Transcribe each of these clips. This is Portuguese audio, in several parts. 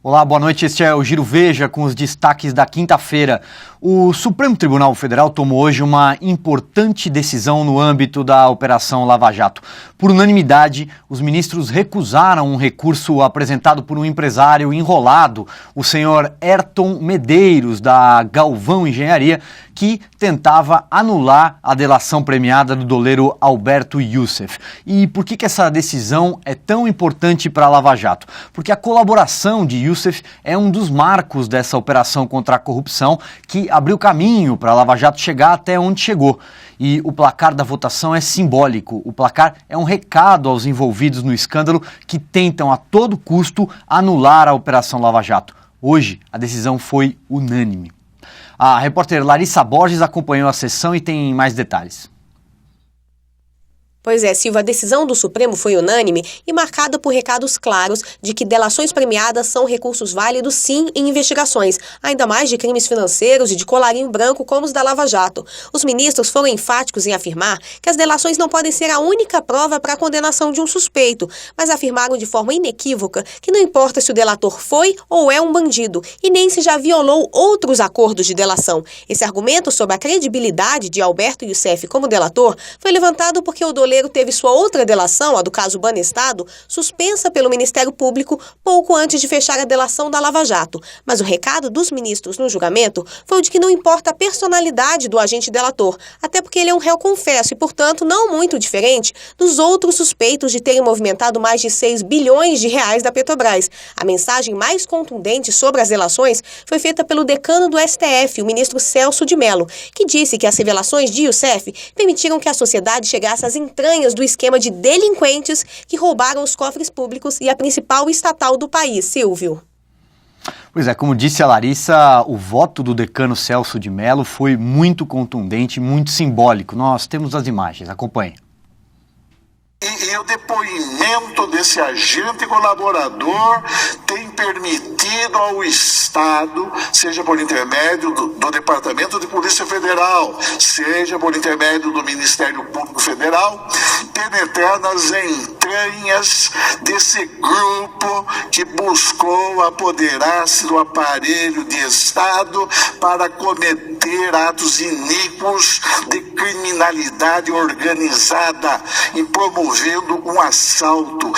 Olá, boa noite. Este é o Giro Veja com os destaques da quinta-feira. O Supremo Tribunal Federal tomou hoje uma importante decisão no âmbito da Operação Lava Jato. Por unanimidade, os ministros recusaram um recurso apresentado por um empresário enrolado, o senhor Ayrton Medeiros, da Galvão Engenharia, que tentava anular a delação premiada do doleiro Alberto Youssef. E por que essa decisão é tão importante para a Lava Jato? Porque a colaboração de Youssef é um dos marcos dessa operação contra a corrupção que abriu caminho para a Lava Jato chegar até onde chegou. E o placar da votação é simbólico. O placar é um recado aos envolvidos no escândalo que tentam a todo custo anular a Operação Lava Jato. Hoje, a decisão foi unânime. A repórter Larissa Borges acompanhou a sessão e tem mais detalhes. Pois é, Silva, a decisão do Supremo foi unânime e marcada por recados claros de que delações premiadas são recursos válidos, sim, em investigações, ainda mais de crimes financeiros e de colarinho branco como os da Lava Jato. Os ministros foram enfáticos em afirmar que as delações não podem ser a única prova para a condenação de um suspeito, mas afirmaram de forma inequívoca que não importa se o delator foi ou é um bandido e nem se já violou outros acordos de delação. Esse argumento sobre a credibilidade de Alberto Youssef como delator foi levantado porque o doleiro teve sua outra delação, a do caso Banestado, suspensa pelo Ministério Público pouco antes de fechar a delação da Lava Jato. Mas o recado dos ministros no julgamento foi o de que não importa a personalidade do agente delator, até porque ele é um réu confesso e, portanto, não muito diferente dos outros suspeitos de terem movimentado mais de 6 bilhões de reais da Petrobras. A mensagem mais contundente sobre as delações foi feita pelo decano do STF, o ministro Celso de Mello, que disse que as revelações de Youssef permitiram que a sociedade chegasse às entranhas do esquema de delinquentes que roubaram os cofres públicos e a principal estatal do país, Silvio. Pois é, como disse a Larissa, o voto do decano Celso de Mello foi muito contundente, muito simbólico. Nós temos as imagens, acompanhe. E o depoimento desse agente colaborador tem permitido ao Estado, seja por intermédio do Departamento de Polícia Federal, seja por intermédio do Ministério Público Federal, penetrar nas entranhas desse grupo que buscou apoderar-se do aparelho de Estado para cometer atos iníquos de criminalidade organizada e promovendo um assalto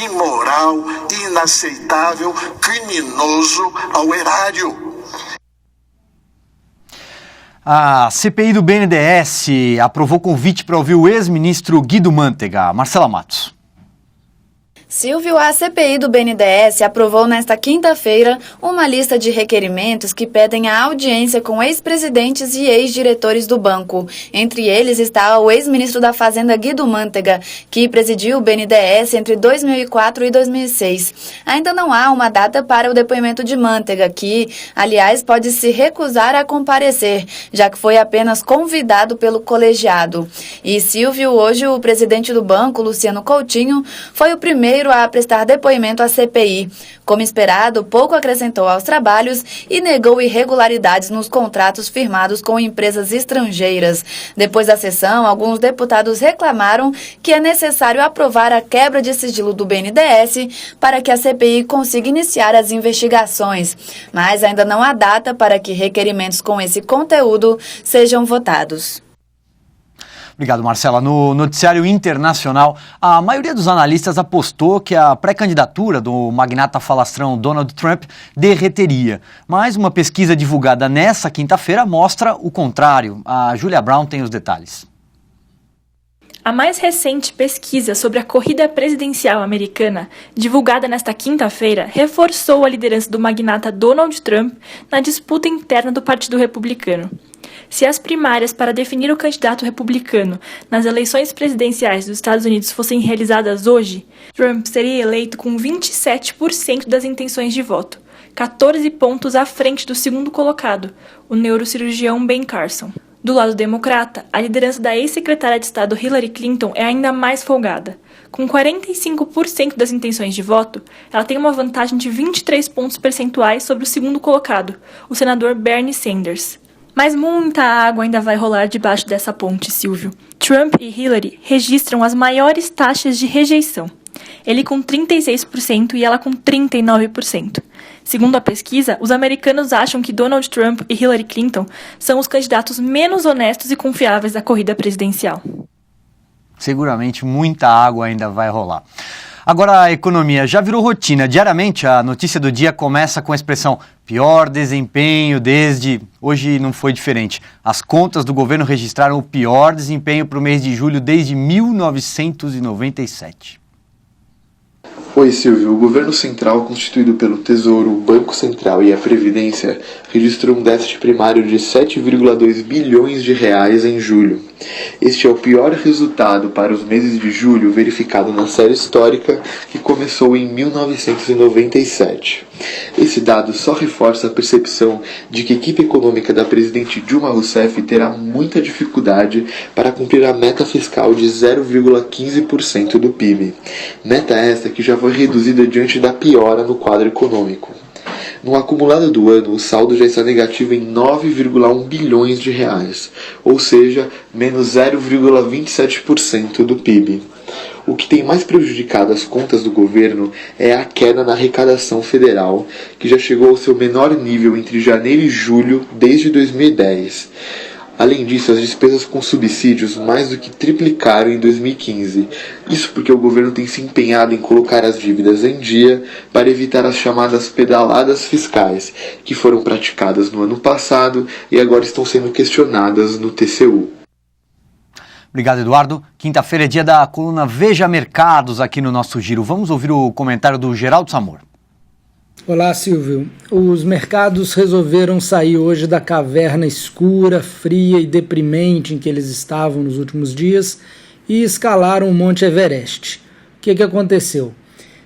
imoral, inaceitável, criminoso ao erário. A CPI do BNDES aprovou convite para ouvir o ex-ministro Guido Mantega. Marcela Matos. Silvio, a CPI do BNDES aprovou nesta quinta-feira uma lista de requerimentos que pedem a audiência com ex-presidentes e ex-diretores do banco. Entre eles está o ex-ministro da Fazenda Guido Mantega, que presidiu o BNDES entre 2004 e 2006. Ainda não há uma data para o depoimento de Mantega, que, aliás, pode se recusar a comparecer, já que foi apenas convidado pelo colegiado. E Silvio, hoje o presidente do banco, Luciano Coutinho, foi o primeiro a prestar depoimento à CPI. Como esperado, pouco acrescentou aos trabalhos e negou irregularidades nos contratos firmados com empresas estrangeiras. Depois da sessão, alguns deputados reclamaram que é necessário aprovar a quebra de sigilo do BNDES para que a CPI consiga iniciar as investigações. Mas ainda não há data para que requerimentos com esse conteúdo sejam votados. Obrigado, Marcela. No noticiário internacional, a maioria dos analistas apostou que a pré-candidatura do magnata falastrão Donald Trump derreteria. Mas uma pesquisa divulgada nessa quinta-feira mostra o contrário. A Julia Brown tem os detalhes. A mais recente pesquisa sobre a corrida presidencial americana, divulgada nesta quinta-feira, reforçou a liderança do magnata Donald Trump na disputa interna do Partido Republicano. Se as primárias para definir o candidato republicano nas eleições presidenciais dos Estados Unidos fossem realizadas hoje, Trump seria eleito com 27% das intenções de voto, 14 pontos à frente do segundo colocado, o neurocirurgião Ben Carson. Do lado democrata, a liderança da ex-secretária de Estado Hillary Clinton é ainda mais folgada. Com 45% das intenções de voto, ela tem uma vantagem de 23 pontos percentuais sobre o segundo colocado, o senador Bernie Sanders. Mas muita água ainda vai rolar debaixo dessa ponte, Silvio. Trump e Hillary registram as maiores taxas de rejeição. Ele com 36% e ela com 39%. Segundo a pesquisa, os americanos acham que Donald Trump e Hillary Clinton são os candidatos menos honestos e confiáveis da corrida presidencial. Seguramente muita água ainda vai rolar. Agora a economia já virou rotina. Diariamente a notícia do dia começa com a expressão pior desempenho desde... Hoje não foi diferente. As contas do governo registraram o pior desempenho para o mês de julho desde 1997. Oi, Silvio. O governo central, constituído pelo Tesouro, o Banco Central e a Previdência, registrou um déficit primário de 7,2 bilhões de reais em julho. Este é o pior resultado para os meses de julho verificado na série histórica que começou em 1997. Esse dado só reforça a percepção de que a equipe econômica da presidente Dilma Rousseff terá muita dificuldade para cumprir a meta fiscal de 0,15% do PIB. Meta esta que já foi reduzida diante da piora no quadro econômico. No acumulado do ano, o saldo já está negativo em 9,1 bilhões de reais, ou seja, menos 0,27% do PIB. O que tem mais prejudicado as contas do governo é a queda na arrecadação federal, que já chegou ao seu menor nível entre janeiro e julho desde 2010. Além disso, as despesas com subsídios mais do que triplicaram em 2015. Isso porque o governo tem se empenhado em colocar as dívidas em dia para evitar as chamadas pedaladas fiscais, que foram praticadas no ano passado e agora estão sendo questionadas no TCU. Obrigado, Eduardo. Quinta-feira é dia da coluna Veja Mercados aqui no nosso Giro. Vamos ouvir o comentário do Geraldo Samor. Olá, Silvio. Os mercados resolveram sair hoje da caverna escura, fria e deprimente em que eles estavam nos últimos dias e escalaram o Monte Everest. O que aconteceu?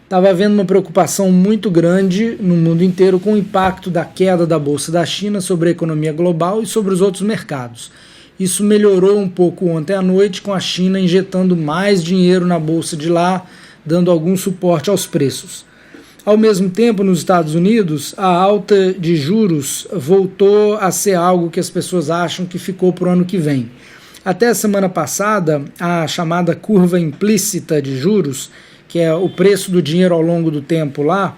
Estava havendo uma preocupação muito grande no mundo inteiro com o impacto da queda da Bolsa da China sobre a economia global e sobre os outros mercados. Isso melhorou um pouco ontem à noite, com a China injetando mais dinheiro na Bolsa de lá, dando algum suporte aos preços. Ao mesmo tempo, nos Estados Unidos, a alta de juros voltou a ser algo que as pessoas acham que ficou para o ano que vem. Até a semana passada, a chamada curva implícita de juros, que é o preço do dinheiro ao longo do tempo lá,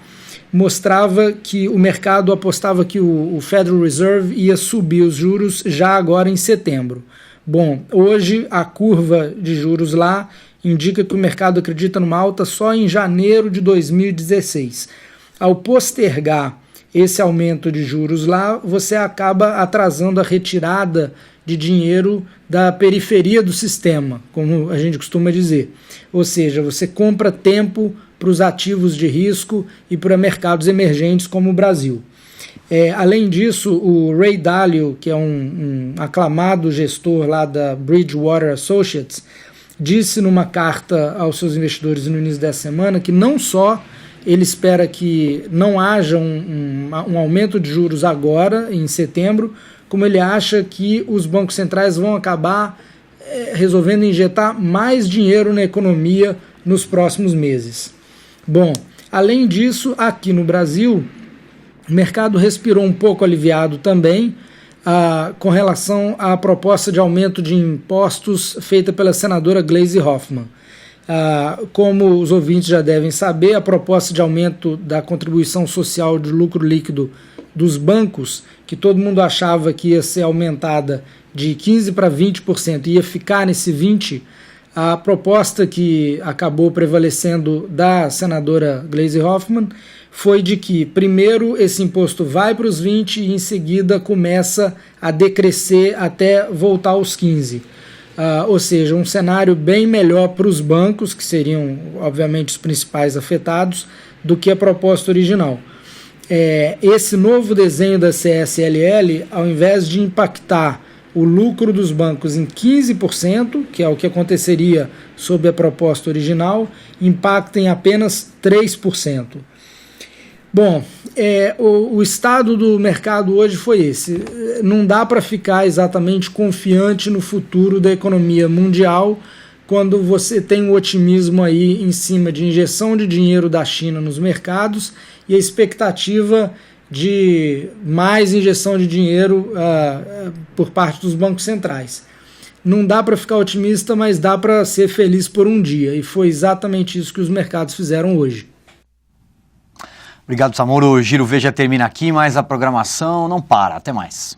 mostrava que o mercado apostava que o Federal Reserve ia subir os juros já agora em setembro. Bom, hoje a curva de juros lá indica que o mercado acredita numa alta só em janeiro de 2016. Ao postergar esse aumento de juros lá, você acaba atrasando a retirada de dinheiro da periferia do sistema, como a gente costuma dizer. Ou seja, você compra tempo para os ativos de risco e para mercados emergentes como o Brasil. Além disso, o Ray Dalio, que é um aclamado gestor lá da Bridgewater Associates, disse numa carta aos seus investidores no início dessa semana que não só ele espera que não haja um aumento de juros agora, em setembro, como ele acha que os bancos centrais vão acabar resolvendo injetar mais dinheiro na economia nos próximos meses. Bom, além disso, aqui no Brasil, o mercado respirou um pouco aliviado também, com relação à proposta de aumento de impostos feita pela senadora Gleisi Hoffmann. Como os ouvintes já devem saber, a proposta de aumento da contribuição social de lucro líquido dos bancos, que todo mundo achava que ia ser aumentada de 15% para 20% e ia ficar nesse 20%, a proposta que acabou prevalecendo da senadora Gleisi Hoffmann foi de que, primeiro, esse imposto vai para os 20% e, em seguida, começa a decrescer até voltar aos 15%. Ou seja, um cenário bem melhor para os bancos, que seriam, obviamente, os principais afetados, do que a proposta original. Esse novo desenho da CSLL, ao invés de impactar o lucro dos bancos em 15%, que é o que aconteceria sob a proposta original, impacta em apenas 3%. Bom, o estado do mercado hoje foi esse. Não dá para ficar exatamente confiante no futuro da economia mundial quando você tem um otimismo aí em cima de injeção de dinheiro da China nos mercados e a expectativa de mais injeção de dinheiro por parte dos bancos centrais. Não dá para ficar otimista, mas dá para ser feliz por um dia. E foi exatamente isso que os mercados fizeram hoje. Obrigado, Samoro. O Giro Veja termina aqui, mas a programação não para. Até mais.